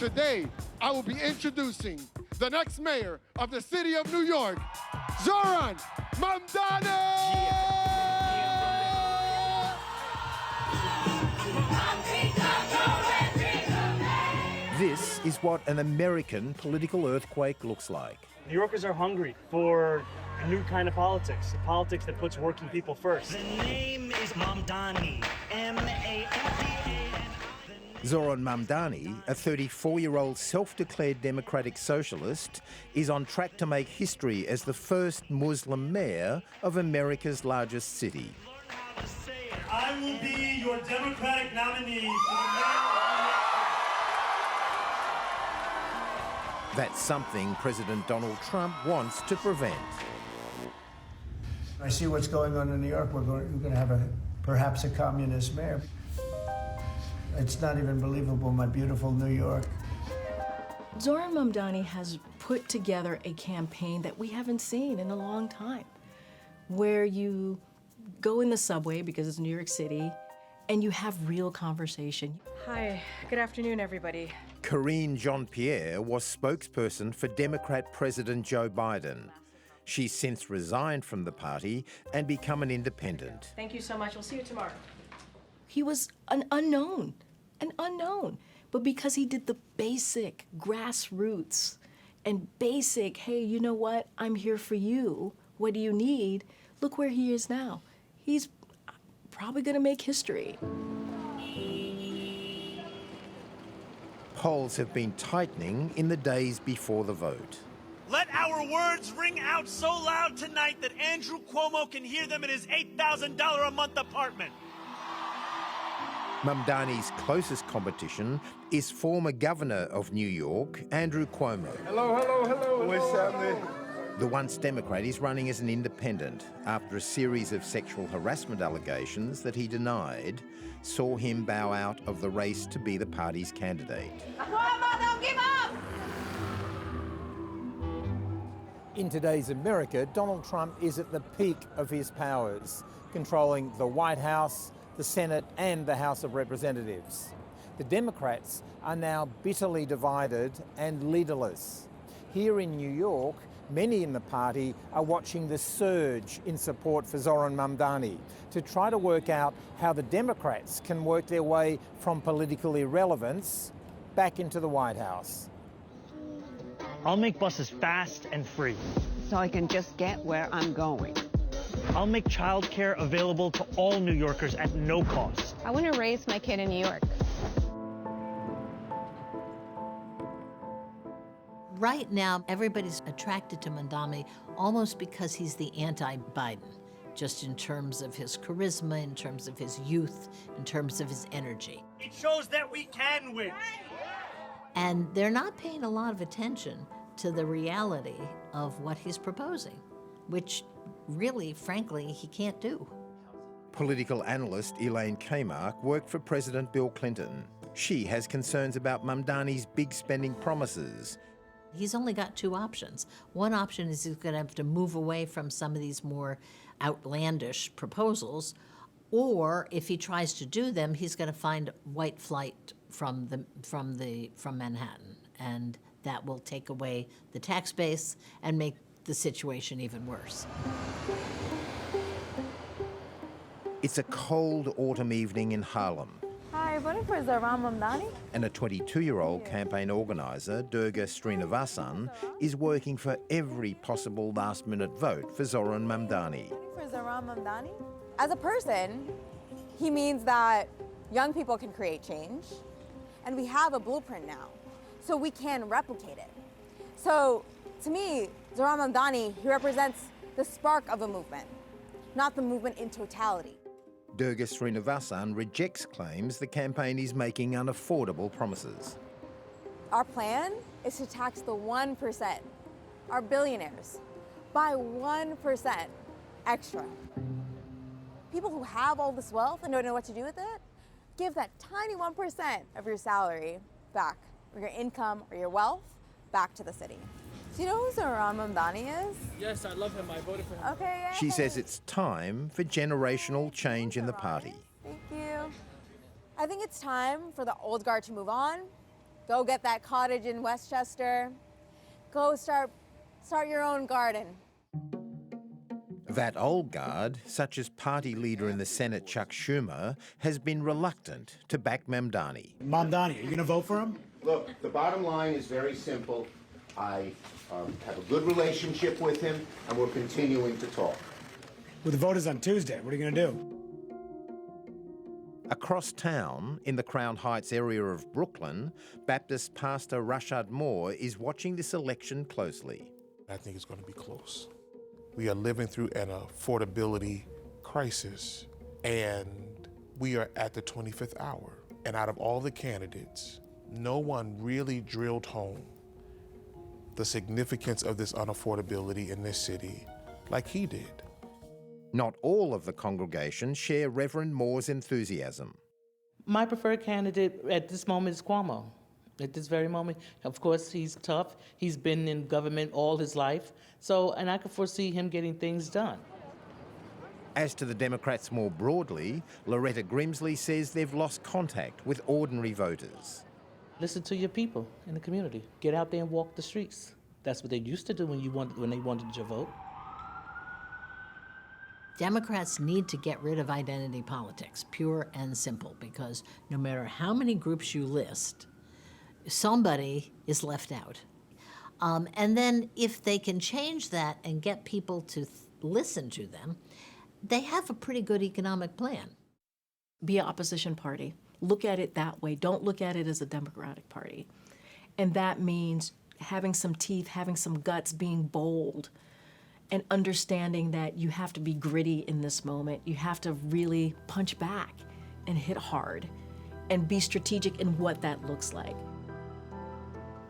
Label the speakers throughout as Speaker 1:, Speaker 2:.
Speaker 1: Today, I will be introducing the next mayor of the city of New York, Zohran Mamdani!
Speaker 2: This is what an American political earthquake looks like.
Speaker 3: New Yorkers are hungry for a new kind of politics, a politics that puts working people first.
Speaker 4: The name is Mamdani, M-A-M-D-A-N.
Speaker 2: Zohran Mamdani, a 34-year-old self-declared democratic socialist, is on track to make history as the first Muslim mayor of America's largest city.
Speaker 5: I will be your Democratic nominee for the mayor.
Speaker 2: That's something President Donald Trump wants to prevent.
Speaker 6: I see what's going on in New York. We're going to have perhaps a communist mayor. It's not even believable, my beautiful New York.
Speaker 7: Zohran Mamdani has put together a campaign that we haven't seen in a long time, where you go in the subway, because it's New York City, and you have real conversation. Hi, good afternoon, everybody.
Speaker 2: Karine Jean-Pierre was spokesperson for Democrat President Joe Biden. She's since resigned from the party and become an independent.
Speaker 7: Thank you so much. We'll see you tomorrow. He was an unknown. But because he did the basic grassroots and basic, hey, you know what? I'm here for you. What do you need? Look where he is now. He's probably going to make history.
Speaker 2: Polls have been tightening in the days before the vote.
Speaker 5: Let our words ring out so loud tonight that Andrew Cuomo can hear them in his $8,000 a month apartment.
Speaker 2: Mamdani's closest competition is former governor of New York, Andrew Cuomo.
Speaker 1: Hello. What's happening?
Speaker 2: The once Democrat is running as an independent after a series of sexual harassment allegations that he denied saw him bow out of the race to be the party's candidate.
Speaker 8: Cuomo, don't give up!
Speaker 2: In today's America, Donald Trump is at the peak of his powers, controlling the White House, the Senate, and the House of Representatives. The Democrats are now bitterly divided and leaderless. Here in New York, many in the party are watching the surge in support for Zohran Mamdani to try to work out how the Democrats can work their way from political irrelevance back into the White House.
Speaker 3: I'll make buses fast and free.
Speaker 8: So I can just get where I'm going.
Speaker 3: I'll make childcare available to all New Yorkers at no cost.
Speaker 9: I want to raise my kid in New York.
Speaker 10: Right now, everybody's attracted to Mamdani almost because he's the anti-Biden, just in terms of his charisma, in terms of his youth, in terms of his energy.
Speaker 5: It shows that we can win.
Speaker 10: And they're not paying a lot of attention to the reality of what he's proposing, which really, frankly, he can't do.
Speaker 2: Political analyst Elaine Kamark worked for President Bill Clinton. She has concerns about Mamdani's big spending promises.
Speaker 10: He's only got two options. One option is he's going to have to move away from some of these more outlandish proposals, or if he tries to do them, he's going to find white flight from Manhattan, and that will take away the tax base and make the situation even worse.
Speaker 2: It's a cold autumn evening in Harlem.
Speaker 9: Hi, voting for Zohran Mamdani?
Speaker 2: And a 22-year-old campaign organiser, Durga Srinivasan, is working for every possible last-minute vote for Zohran Mamdani.
Speaker 9: Voting for Zohran Mamdani? As a person, he means that young people can create change, and we have a blueprint now, so we can replicate it. So, to me, Zohran Mamdani, he represents the spark of a movement, not the movement in totality.
Speaker 2: Durga Srinivasan rejects claims the campaign is making unaffordable promises.
Speaker 9: Our plan is to tax the 1%, our billionaires, by 1% extra. People who have all this wealth and don't know what to do with it, give that tiny 1% of your salary back, or your income or your wealth, back to the city. Do you know who Zohran Mamdani is?
Speaker 5: Yes, I love him. I voted for him.
Speaker 9: Okay, yay.
Speaker 2: She says it's time for generational change in the party.
Speaker 9: Thank you. I think it's time for the old guard to move on Go get that cottage in Westchester. Go start your own garden.
Speaker 2: That old guard, such as party leader in the Senate Chuck Schumer, has been reluctant to back Mamdani.
Speaker 11: Mamdani, are you going to vote for him?
Speaker 12: Look, the bottom line is very simple. I have a good relationship with him, and we're continuing to talk.
Speaker 11: Well, the vote is on Tuesday. What are you going to do?
Speaker 2: Across town, in the Crown Heights area of Brooklyn, Baptist pastor Rashad Moore is watching this election closely.
Speaker 13: I think it's going to be close. We are living through an affordability crisis, and we are at the 25th hour. And out of all the candidates, no one really drilled home the significance of this unaffordability in this city like he did.
Speaker 2: Not all of the congregation share Reverend Moore's enthusiasm.
Speaker 14: My preferred candidate at this moment is Cuomo. At this very moment, of course, he's tough. He's been in government all his life. And I could foresee him getting things done.
Speaker 2: As to the Democrats more broadly, Loretta Grimsley says they've lost contact with ordinary voters.
Speaker 14: Listen to your people in the community. Get out there and walk the streets. That's what they used to do when they wanted your vote.
Speaker 10: Democrats need to get rid of identity politics, pure and simple, because no matter how many groups you list, somebody is left out. And then if they can change that and get people to listen to them, they have a pretty good economic plan.
Speaker 7: Be an opposition party. Look at it that way. Don't look at it as a Democratic Party. And that means having some teeth, having some guts, being bold, and understanding that you have to be gritty in this moment. You have to really punch back and hit hard and be strategic in what that looks like.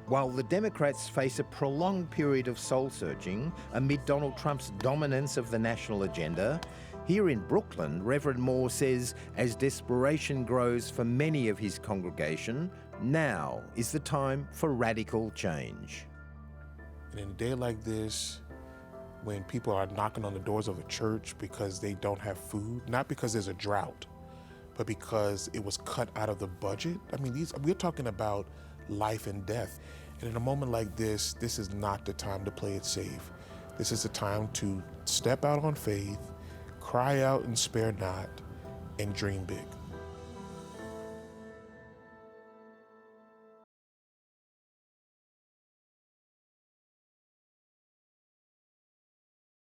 Speaker 2: While the Democrats face a prolonged period of soul-searching amid Donald Trump's dominance of the national agenda, here in Brooklyn, Reverend Moore says as desperation grows for many of his congregation, now is the time for radical change.
Speaker 13: And in a day like this, when people are knocking on the doors of a church because they don't have food, not because there's a drought, but because it was cut out of the budget. I mean, we're talking about life and death. And in a moment like this is not the time to play it safe. This is the time to step out on faith, cry out and spare not, and dream big.